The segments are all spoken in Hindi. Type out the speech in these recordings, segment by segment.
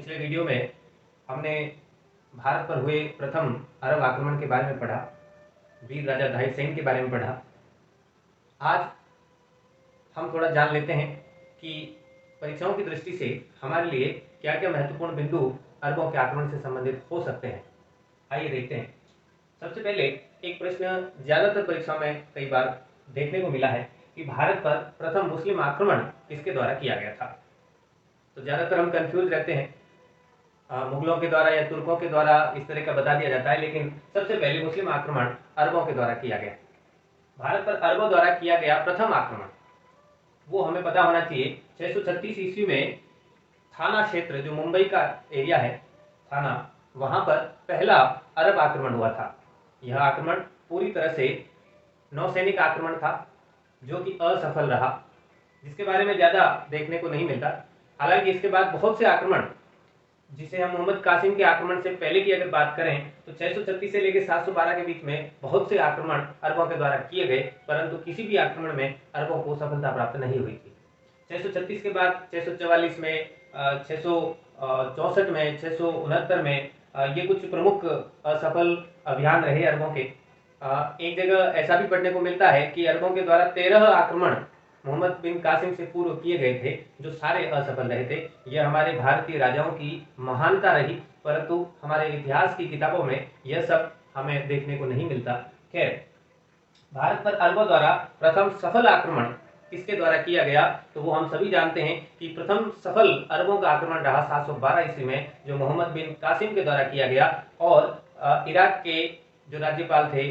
पिछले वीडियो में हमने भारत पर हुए प्रथम अरब आक्रमण के बारे में पढ़ा, वीर राजा दाहिर सेन के बारे में पढ़ा। आज हम थोड़ा जान लेते हैं कि परीक्षाओं की दृष्टि से हमारे लिए क्या क्या महत्वपूर्ण बिंदु अरबों के आक्रमण से संबंधित हो सकते हैं। आइए देखते हैं। सबसे पहले एक प्रश्न ज्यादातर परीक्षाओं में कई बार देखने को मिला है कि भारत पर प्रथम मुस्लिम आक्रमण किसके द्वारा किया गया था। तो ज्यादातर हम कंफ्यूज रहते हैं, मुगलों के द्वारा या तुर्कों के द्वारा इस तरह का बता दिया जाता है, लेकिन सबसे पहले मुस्लिम आक्रमण अरबों के द्वारा किया गया। भारत पर अरबों द्वारा किया गया प्रथम आक्रमण वो हमें पता होना चाहिए। 636 ईस्वी में थाना क्षेत्र, जो मुंबई का एरिया है थाना, वहां पर पहला अरब आक्रमण हुआ था। यह आक्रमण पूरी तरह से नौसैनिक आक्रमण था जो कि असफल रहा, जिसके बारे में ज्यादा देखने को नहीं मिलता। हालांकि इसके बाद बहुत से आक्रमण, जिसे हम मोहम्मद कासिम के आक्रमण से पहले की अगर बात करें तो 636 से लेकर 712 के बीच में बहुत से आक्रमण अरबों के द्वारा किए गए, परंतु किसी भी आक्रमण में अरबों को सफलता प्राप्त नहीं हुई थी। 636 के बाद 644 में, 664 में, 669 में ये कुछ प्रमुख असफल अभियान रहे अरबों के। एक जगह ऐसा भी पढ़ने को मिलता है कि अरबों के द्वारा 13 आक्रमण मोहम्मद बिन कासिम से पूर्व किए गए थे, जो सारे असफल रहे थे। यह हमारे भारतीय राजाओं की महानता रही, परंतु हमारे इतिहास की किताबों में यह सब हमें देखने को नहीं मिलता। खैर, भारत पर अरबों द्वारा प्रथम सफल आक्रमण किसके द्वारा किया गया, तो वो हम सभी जानते हैं कि प्रथम सफल अरबों का आक्रमण रहा 712 ईस्वी में, जो मोहम्मद बिन कासिम के द्वारा किया गया। और इराक के जो राज्यपाल थे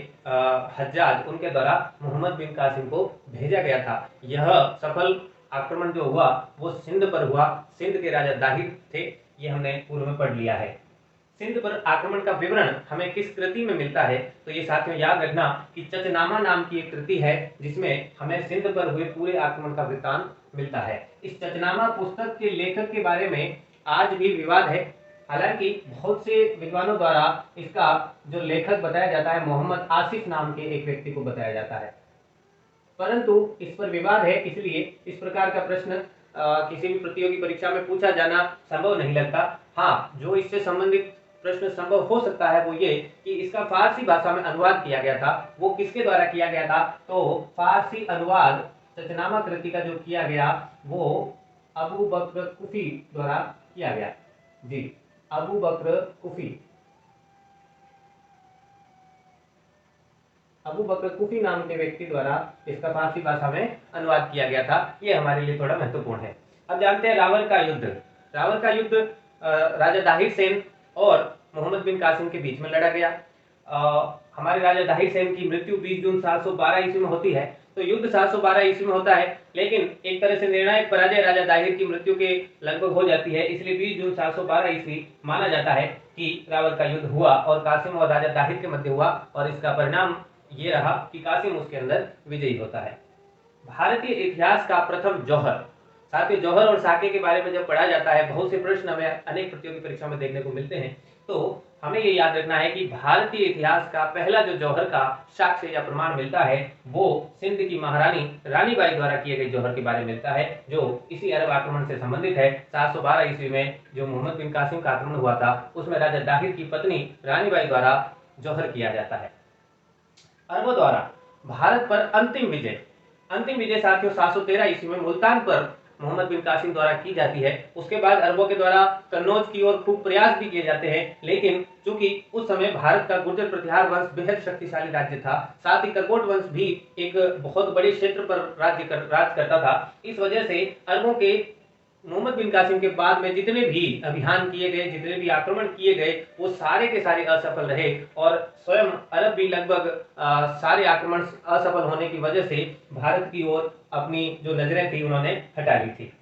हज्जाज, उनके द्वारा मोहम्मद बिन कासिम को भेजा गया था। यह सफल आक्रमण जो हुआ वो सिंध पर हुआ। सिंध के राजा दाहिर थे, ये हमने पूर्व में पढ़ लिया है। सिंध पर आक्रमण का विवरण हमें किस कृति में मिलता है, तो ये साथियों याद रखना कि चचनामा नाम की एक कृति है, जिसमें हमें सिंध पर हुए पूरे आक्रमण का वृत्तांत मिलता है। इस चचनामा पुस्तक के लेखक के बारे में आज भी विवाद है। हालांकि बहुत से विद्वानों द्वारा इसका जो लेखक बताया जाता है मोहम्मद आसिफ नाम के एक व्यक्ति को बताया जाता है, परंतु इस पर विवाद है, इसलिए इस प्रकार का प्रश्न किसी भी प्रतियोगी परीक्षा में पूछा जाना संभव नहीं लगता। हाँ, जो इससे संबंधित प्रश्न संभव हो सकता है वो ये कि इसका फारसी भाषा में अनुवाद किया गया था। वो किसके द्वारा किया गया था, तो फारसी अनुवाद चचनामा कृति का जो किया गया वो अबू बकर कुफी द्वारा किया गया। जी, अबू बकर कुफी, अबू बकर कुफी नाम के व्यक्ति द्वारा इसका फारसी भाषा में अनुवाद किया गया था। ये हमारे लिए थोड़ा महत्वपूर्ण है। अब जानते हैं रावल का युद्ध। रावल का युद्ध राजा दाहिर सेन और मोहम्मद बिन कासिम के बीच में लड़ा गया। हमारे राजा दाहिर सेन की मृत्यु 20 जून 712 ईस्वी में होती है। तो युद्ध 712 ईस्वी में होता है, लेकिन एक तरह से निर्णायक पराजय राजा दाहिर की मृत्यु के लगभग हो जाती है, इसलिए 20 जून 712 ईस्वी माना जाता है कि रावल का युद्ध हुआ और कासिम और राजा दाहिर के मध्य हुआ, और इसका परिणाम ये रहा कि कासिम उसके अंदर विजयी होता है। भारतीय इतिहास का प्रथम जौहर। साथ ही जौहर और साके के बारे में जब पढ़ा जाता है, बहुत से प्रश्न हमें अनेक प्रतियोगी परीक्षाओं में देखने को मिलते हैं, तो हमें ये याद रखना है कि भारतीय इतिहास का पहला जो जौहर का साक्ष्य या प्रमाण मिलता है वो सिंध की महारानी रानी बाई द्वारा किए गए जौहर के बारे में मिलता है, जो इसी अरब आक्रमण से संबंधित है। 712 ईस्वी में जो मोहम्मद बिन कासिम का आक्रमण हुआ था, उसमें राजा दाहिर की पत्नी रानी बाई द्वारा जौहर किया जाता है। अरबों द्वारा भारत पर अंतिम विजय साथियों 713 ईस्वी में मुल्तान पर मोहम्मद बिन कासिम द्वारा की जाती है। उसके बाद अरबों के द्वारा कन्नौज की ओर खूब प्रयास भी किए जाते हैं, लेकिन चूंकि उस समय भारत का गुर्जर प्रतिहार वंश बेहद शक्तिशाली राज्य था, साथ ही करकोट वंश भी एक बहुत बड़े क्षेत्र पर राज करता था। इस वजह से अरबों के मोहम्मद बिन कासिम के बाद में जितने भी अभियान किए गए, जितने भी आक्रमण किए गए, वो सारे के सारे असफल रहे, और स्वयं अरब भी लगभग सारे आक्रमण असफल होने की वजह से भारत की ओर अपनी जो नजरें थी उन्होंने हटा ली थी।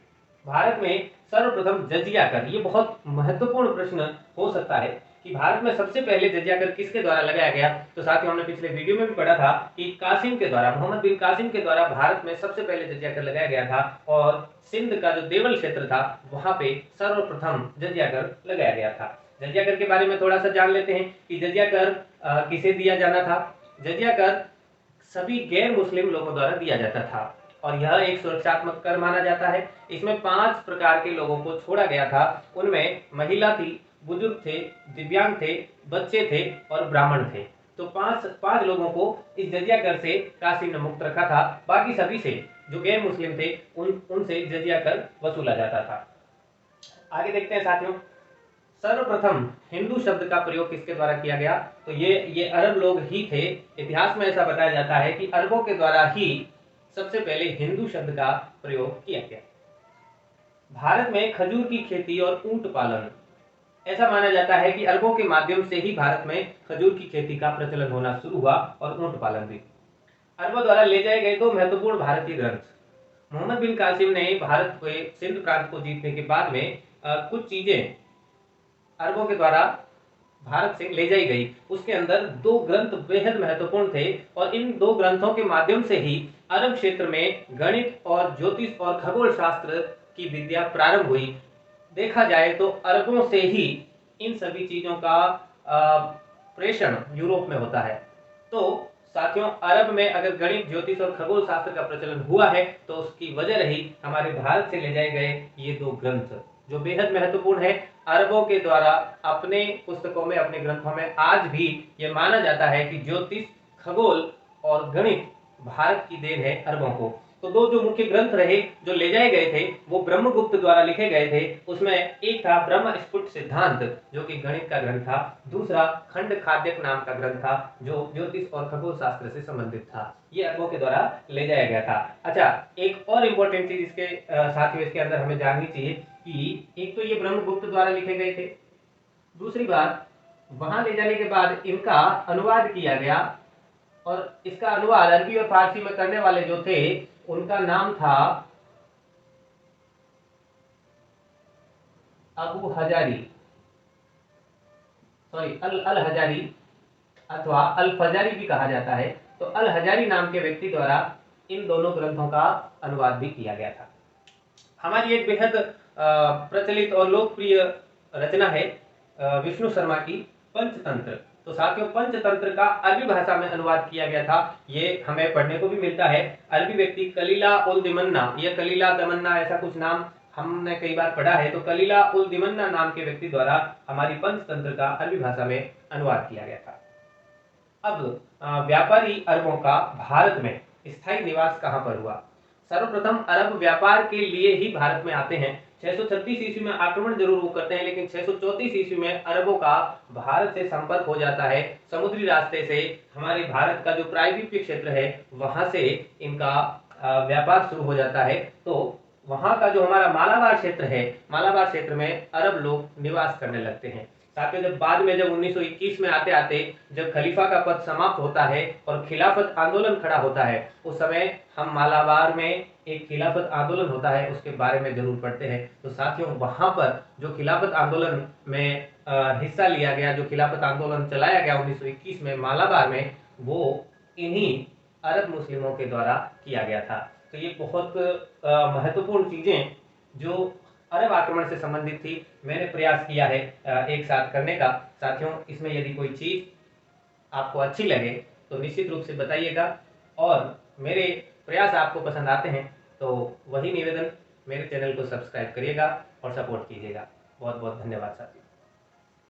भारत में सर्वप्रथम जजिया कर, ये बहुत महत्वपूर्ण प्रश्न हो सकता है कि भारत में सबसे पहले जजिया कर किसके द्वारा लगाया गया। तो साथियों हमने पिछले वीडियो में भी पढ़ा था कि कासिम के द्वारा, मोहम्मद बिन कासिम के द्वारा भारत में सबसे पहले जजिया कर लगाया गया था, और सिंध का जो देवल क्षेत्र था वहां पे सर्वप्रथम जजिया कर लगाया गया था। जजिया कर के बारे में थोड़ा सा जान लेते हैं कि जजिया कर किसे दिया जाना था। जजिया कर सभी गैर मुस्लिम लोगों द्वारा दिया जाता था। और यह एक सुरक्षात्मक कर माना जाता है। इसमें 5 प्रकार के लोगों को छोड़ा गया था। उनमें महिला थी, बुजुर्ग थे, दिव्यांग थे, बच्चे थे और ब्राह्मण थे। तो पांच लोगों को इस जजिया कर से कासिम ने मुक्त रखा था। बाकी सभी से जो गैर मुस्लिम थे उनसे जजिया कर वसूला जाता था। आगे देखते हैं साथियों, सर्वप्रथम हिंदू शब्द का प्रयोग किसके द्वारा किया गया? तो ये अरब लोग ही थे। इतिहास में ऐसा बताया जाता है कि अरबों के द्वारा ही सबसे पहले हिंदू शब्द का प्रयोग किया गया। भारत में खजूर की खेती और ऊंट पालन, ऐसा माना जाता है कि अरबों के माध्यम से ही भारत में खजूर की खेती का प्रचलन होना शुरू हुआ और ऊंट पालन भी। अरबों द्वारा ले जाए गए 2 महत्वपूर्ण भारतीय ग्रंथ। मोहम्मद बिन कासिम ने भारत के सिंध प्रांत को जीतने के बाद में कुछ चीजें अरबों के द्वारा भारत से ले जाई गई। उसके अंदर 2 ग्रंथ बेहद महत्वपूर्ण थे और इन 2 ग्रंथों के माध्यम से ही अरब क्षेत्र में गणित और ज्योतिष और खगोल शास्त्र की विद्या प्रारंभ हुई। देखा जाए तो अरबों से ही इन सभी चीजों का प्रेषण यूरोप में होता है। तो साथियों, अरब में अगर गणित, ज्योतिष और खगोल शास्त्र का प्रचलन हुआ है तो उसकी वजह रही हमारे भारत से ले जाए गए ये 2 ग्रंथ, जो बेहद महत्वपूर्ण है। अरबों के द्वारा अपने पुस्तकों में, अपने ग्रंथों में आज भी ये माना जाता है कि ज्योतिष, खगोल और गणित भारत की देन है अरबों को। तो 2 जो मुख्य ग्रंथ रहे जो ले जाए गए थे वो ब्रह्मगुप्त द्वारा लिखे गए थे। उसमें एक था ब्रह्म स्फुट सिद्धांत जो कि गणित का ग्रंथ था, दूसरा खंड खाद्यक नाम का ग्रंथ था जो ज्योतिष और खगोल शास्त्र से संबंधित था। ये अरबों के द्वारा ले जाया गया था। अच्छा, एक और इम्पोर्टेंट चीज इसके साथियों इसके अंदर हमें जाननी चाहिए कि एक तो ये ब्रह्मगुप्त द्वारा लिखे गए थे, दूसरी बात वहां ले जाने के बाद इनका अनुवाद किया गया और इसका अनुवाद अरबी और फारसी में करने वाले जो थे उनका नाम था अबू हजारी, सॉरी अल हजारी अथवा अल फजारी भी कहा जाता है। तो अल हजारी नाम के व्यक्ति द्वारा इन दोनों ग्रंथों का अनुवाद भी किया गया था। हमारी एक बेहद प्रचलित और लोकप्रिय रचना है विष्णु शर्मा की पंचतंत्र। तो साथियों, पंचतंत्र का अरबी भाषा में अनुवाद किया गया था। ये हमें पढ़ने को भी मिलता है। अरबी व्यक्ति कलीला उल दिमन्ना, या कलीला दमन्ना ऐसा कुछ नाम हमने कई बार पढ़ा है। तो कलीला उल दिमन्ना नाम के व्यक्ति द्वारा हमारी पंचतंत्र का अरबी भाषा में अनुवाद किया गया था। अब व्यापारी अरबों का भारत में स्थायी निवास कहां पर हुआ? सर्वप्रथम अरब व्यापार के लिए ही भारत में आते हैं। 636 ईस्वी में आक्रमण जरूर वो करते हैं, लेकिन 634 ईस्वी में अरबों का भारत से संपर्क हो जाता है। समुद्री रास्ते से हमारे भारत का जो प्रायद्वीपीय क्षेत्र है वहां से इनका व्यापार शुरू हो जाता है। तो वहां का जो हमारा मालाबार क्षेत्र है, मालाबार क्षेत्र में अरब लोग निवास करने लगते हैं। साथियों, जब बाद में जब 1921 में आते आते जब खलीफा का पद समाप्त होता है और खिलाफत आंदोलन खड़ा होता है, उस समय हम मालाबार में एक खिलाफत आंदोलन होता है उसके बारे में जरूर पढ़ते हैं। तो साथियों, वहां पर जो खिलाफत आंदोलन में हिस्सा लिया गया, जो खिलाफत आंदोलन चलाया गया 1921 में मालाबार में, वो इन्हीं अरब मुस्लिमों के द्वारा किया गया था। तो ये बहुत महत्वपूर्ण चीजें जो अरब आक्रमण से संबंधित थी, मैंने प्रयास किया है एक साथ करने का। साथियों, इसमें यदि कोई चीज आपको अच्छी लगे तो निश्चित रूप से बताइएगा, और मेरे प्रयास आपको पसंद आते हैं तो वही निवेदन, मेरे चैनल को सब्सक्राइब करिएगा और सपोर्ट कीजिएगा। बहुत बहुत धन्यवाद साथियों।